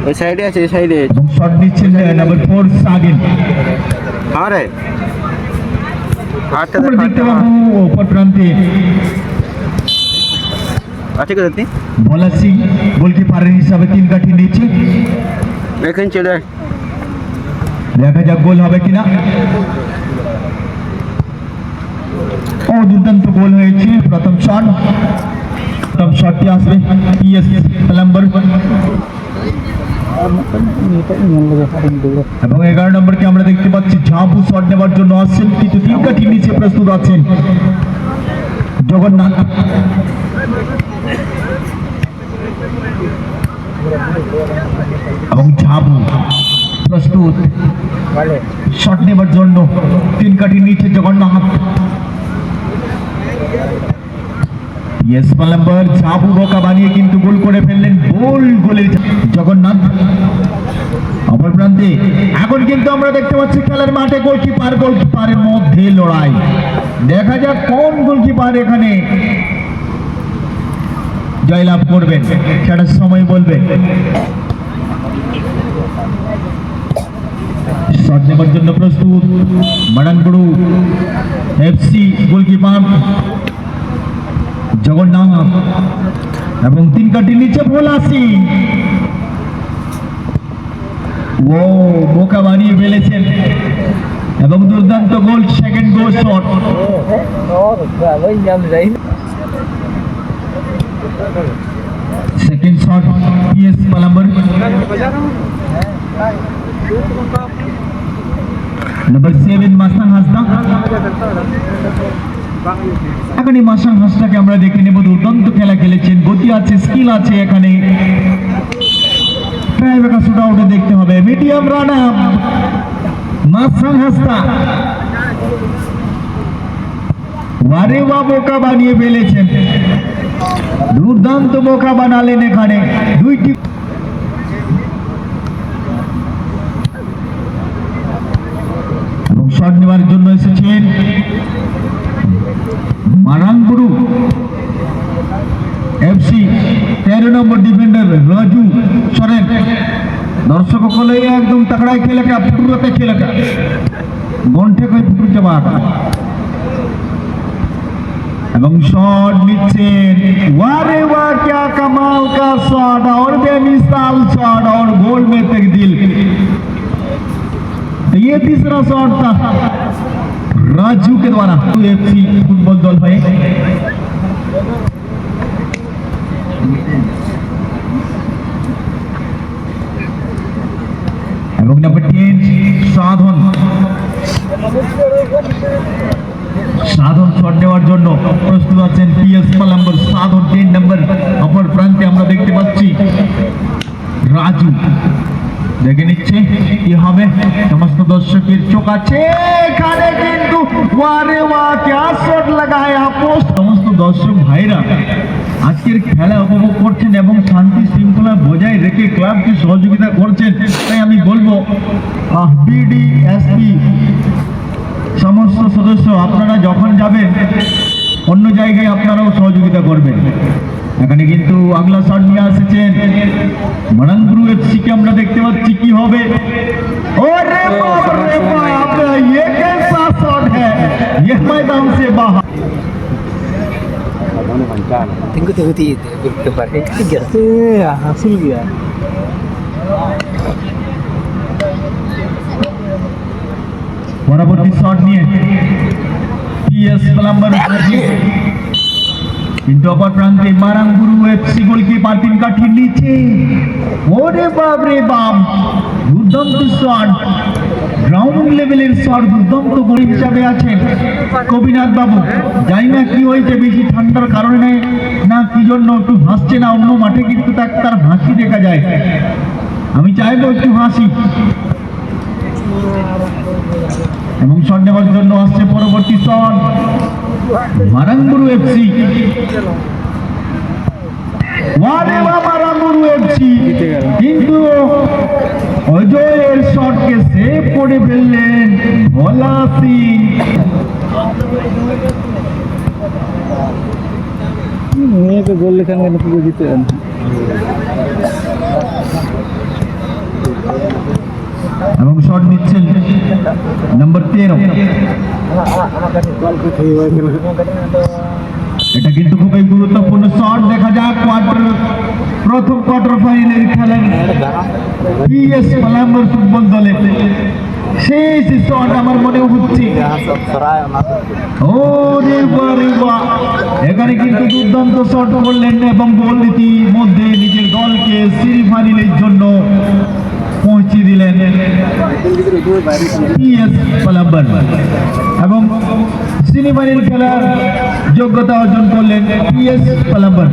ওই সাইডে আছে, এই সাইডে। এবং শট নিচ্ছেন নাম্বার 4 সাগিন। আরে হাতটা দেখতে পাবো উপর প্রান্তে আছে কোথাতে ভোলা সিং গোলকিপারের হিসাবে 3 কাঠি নিচ্ছে। এখন চলে দেখা যাক গোল হবে কিনা। ও দুর্দান্ত গোল হয়েছে। প্রথম শটটি আসবে পিএস নাম্বার এবং 11 নম্বরকে আমরা দেখতে পাচ্ছি ঝাঁপু শট নেবার জন্য আসছেন, কিন্তু 3 কাঠি নিচে প্রস্তুত আছেন জগন্নাথ। এবং ঝাঁপু প্রস্তুত শট নেবার জন্য, 3 কাঠি নিচে জগন্নাথ। ইয়েস নাম্বার ঝাঁপু বোকা বানিয়ে কিন্তু গোল করে ফেললেন। গোলের জগন্নাথ। অপর প্রান্তে এখন কিন্তু আমরা দেখতে পাচ্ছি খেলার মাঠে গোলকিপারের মধ্যে লড়াই। দেখা যাক কোন গোলকিপার এখানে জয়লাভ করবেন, সেটা সময় বলবে। শট নেবার জন্য প্রস্তুত মারানগুড়ু এফসি গোলকিপার জগন্নাথ এবং 3 কাঠি নিচে ভোলা সিং। ও বোকা বানিয়ে ফেলেছেন এবং দুর্দান্ত goal, second goal shot. Second shot PS পালাম্বর নাম্বার 7 মাসাং হাসদা। এখন এই মাসাং হাসদাকে আমরা দেখে নেব। দুর্দান্ত খেলা খেলেছেন, গতি আছে, স্কিল আছে। এখানে দেখতে হবে মিডিয়াম রান আপ মাসাং হাসদা। ওয়ারে ওয়া বোকা বানিয়ে ফেলেছেন, দুর্দান্ত বোকা বানালেন এখানে। 2টি এবং শট নেওয়ার জন্য এসেছেন মারানগুড়ু এফসি 13 নম্বর ডিফেন্ডার রাজু সরেন। দর্শক সকলে একদম तगड़ा खेलेगा, फुटबॉल खेलेगा, घंटे कोई फुटबॉल के बाद এবং শট নিচ্ছেন। वारे वाह क्या कमाल का शॉट और बेमिसाल शॉट और गोल में तब्दील। ये तीसरा शॉट था राजू के द्वारा एफसी फुटबॉल दल है। এবং নাম্বার 10 সাধন শট নেওয়ার জন্য প্রস্তুত আছেন পিএস নাম্বার সাধন 10 নম্বর। অপর প্রান্তে আমরা দেখতে পাচ্ছি রাজু। দেখে নিচ্ছে কি হবে, সমস্ত দর্শকের চোখ আছে এখানে কিন্তু। ওয়ারে ওয়া क्या শট লাগায় পোস্ট। সমস্ত দর্শক ভাইরা আজকের খেলা উপভোগ করছেন এবং শান্তি শৃঙ্খলা বজায় রেখে ক্লাবকে সহযোগিতা করছেন। তাই আমি বলবো বিডি এসপি সমস্ত সদস্য আপনারা যখন যাবেন অন্য জায়গায় আপনারাও সহযোগিতা করবেন। এখানে কিন্তু আগলা শট নিয়ে এসেছেন মারানগুড়ু এফসি কে আমরা দেখতে পাচ্ছি কি হবে। ওরে বাপ রে বাপ, ये कैसा शॉट है, ये मैदान से बाहर। Tengok berkebar ketiga hasil dia. পরবর্তী শট নিয়ে পিএস নাম্বার কিন্তু অপর প্রান্তে মারানগুড়ু এফসি গোলকিপার 3 কাঠি নিচে। ওরে বাপ রে বাপ, দুর্দান্ত শট, গ্রাউন্ড লেভেলের শট, দুর্দান্ত গোল হিসাবে আছেন কবিনাথ বাবু। জানি না কি হয়েছে, বেশি ঠান্ডার কারণে না কি জন্য একটু হাসছে না। অন্য মাঠে কিন্তু তার হাসি দেখা যায়, আমি চাইবো একটু হাসি। এবং শট নেওয়ার জন্য আসছে পরবর্তী শট মারানগুড়ু এফসি। ওয়ারে ওয়া মারানগুড়ু এফসি, কিন্তু অজয়ের শটকে সেভ করে ফেললেন ভোলা সিং। মেয়েকে গোল লেখান কেন পুরো জিতে এবং শট নিচ্ছেন নাম্বার 13। এটা কিন্তু খুবই গুরুত্বপূর্ণ শট। দেখা যাক প্রথম কোয়ার্টার ফাইনালের খেলেন পিএস পালাম্বর ফুটবল দলে। শেষ শট আমার মনে হচ্ছে, ওরে বাহ রে বাহ, এখানে কিন্তু দুর্দান্ত শট করলেন এবং গোল মধ্যে নিজের দলকে সেমিফাইনালের জন্য পৌঁছে দিলেন পিএস পালাম্বর এবং সেমিফাইনাল খেলার যোগ্যতা অর্জন করলেন পিএস পালাম্বর।